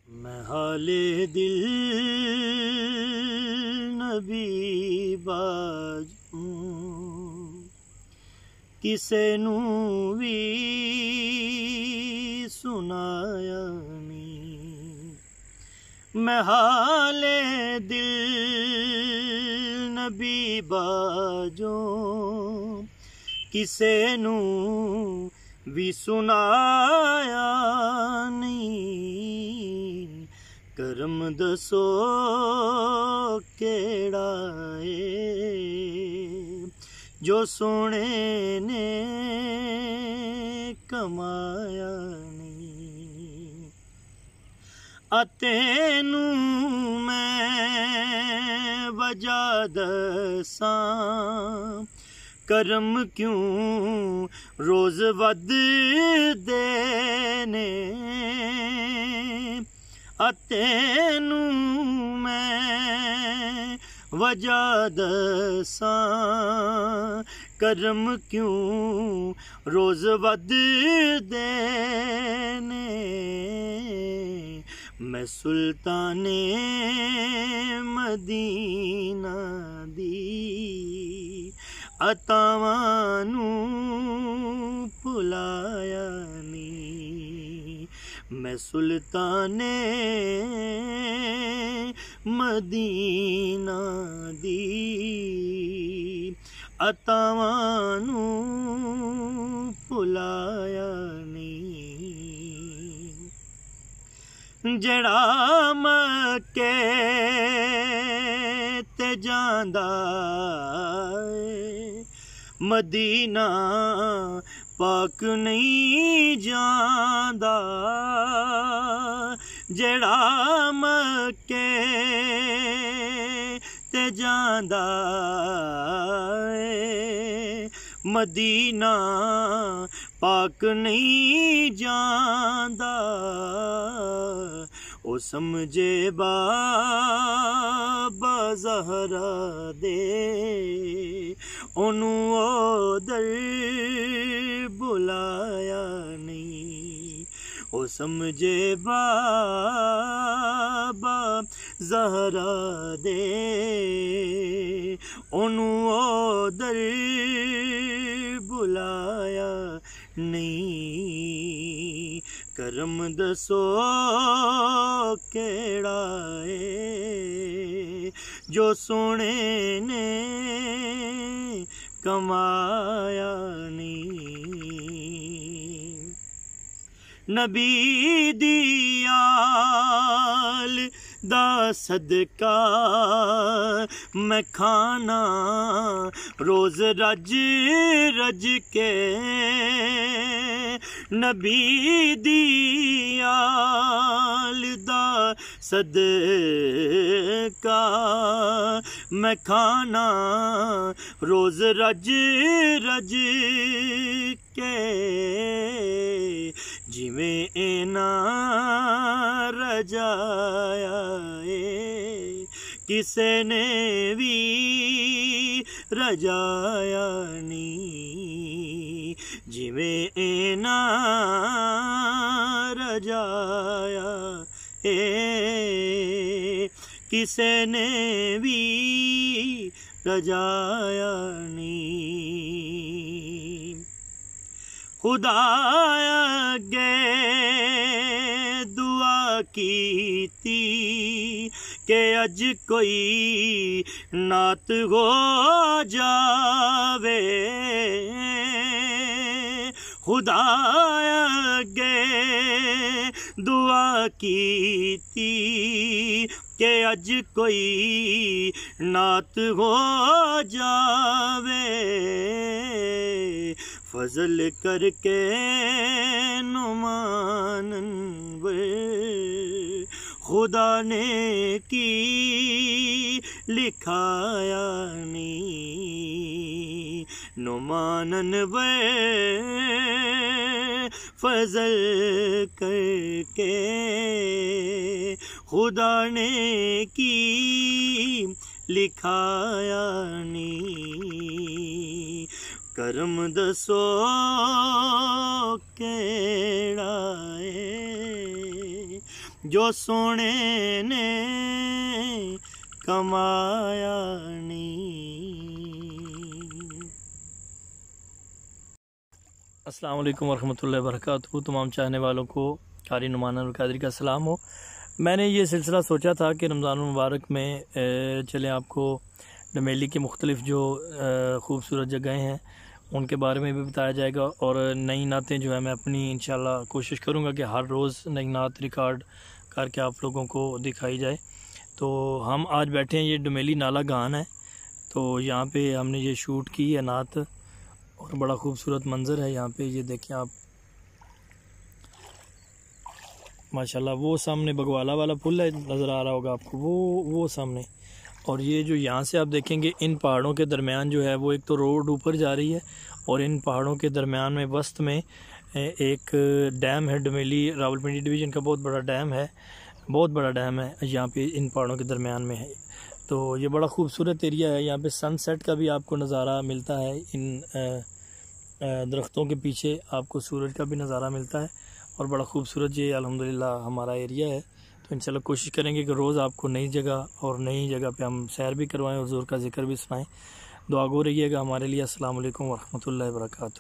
मैं हाले दिल नबी बाजू किसे नू भी सुनाया नहीं। मैं हाले दिल नबी बाजू किसे नू भी सुनाया नहीं। करम दसो केड़ा है जो सोने ने कमाया नहीं। तेनू मैं वजह दसां करम क्यों रोज वध देने। तेनू मैं वजह दसां करम क्यों रोज वध देने। मैं सुल्ताने मदीना दी अतावां नू भुलाया नहीं। मैं सुल्ताने मदीना दी अतावां नू भुलाया नहीं। जड़ा मक्के ते जांदा मदीना पाक नहीं जांदा। जड़ा मक्के ते जांदा मदीना पाक नहीं जांदा। ओ समझे बाबा ज़हरा दे ओनू ओदर बुलाया नहीं। ओ समझे बाबा ज़हरा दे ओनू ओदर बुलाया नहीं। करम दसो केड़ा है जो सोने ने कमाया नहीं। नबी दी आल दा सदका मैं खाना रोज रज रज के। नबी दी आल दा सदका मैं खाना रोज रज रज के। जिवें एना रजाया किसे ने भी रजाया नहीं। जिवें एना रजाया किसे ने भी रजाया नहीं। खुदाया गे दुआ कीती के अज कोई नात हो जावे। खुदाया गे दुआ कीती के अज कोई नात हो जावे। फजल करके नुमानन खुदा ने की लिखाया नहीं। नुमानन वे फजल करके खुदा ने की लिखाया नहीं। करम दसो केड़ा है जो सोने ने कमाया नहीं। अस्सलाम वालेकुम वरहमतुल्लाहि वबरकातुहू। तमाम चाहने वालों को कारी नुमान अल कादरी का सलाम हो। मैंने ये सिलसिला सोचा था कि रमज़ान मुबारक में चलें आपको डमेली की मुख्तलिफ़ जो ख़ूबसूरत जगहें हैं उनके बारे में भी बताया जाएगा, और नई नातें जो है मैं अपनी इंशाल्लाह कोशिश करूँगा कि हर रोज़ नई नात रिकॉर्ड करके आप लोगों को दिखाई जाए। तो हम आज बैठे हैं, ये डमेली नाला गान है, तो यहाँ पे हमने ये शूट की है नात, और बड़ा खूबसूरत मंज़र है यहाँ पे। ये देखें आप माशाल्लाह, वो सामने बगवाला वाला पुल है, नज़र आ रहा होगा आपको, वो सामने। और ये जो यहाँ से आप देखेंगे इन पहाड़ों के दरमियान जो है वो एक तो रोड ऊपर जा रही है, और इन पहाड़ों के दरमियान में वस्त में एक डैम है, डमेली रावलपिंडी डिवीज़न का बहुत बड़ा डैम है, बहुत बड़ा डैम है यहाँ पे इन पहाड़ों के दरमियान में है। तो ये बड़ा खूबसूरत एरिया है। यहाँ पे सनसेट का भी आपको नज़ारा मिलता है, इन दरख्तों के पीछे आपको सूरज का भी नज़ारा मिलता है, और बड़ा खूबसूरत ये अल्हम्दुलिल्लाह हमारा एरिया है। तो इंशाल्लाह कोशिश करेंगे कि रोज़ आपको नई जगह और नई जगह पे हम सैर भी करवाएं और ज़ोर का जिक्र भी सुनाएं। दुआ गो रहिएगा हमारे लिए। अस्सलाम वालेकुम वरहमतुल्लाहि वबरकातुहू।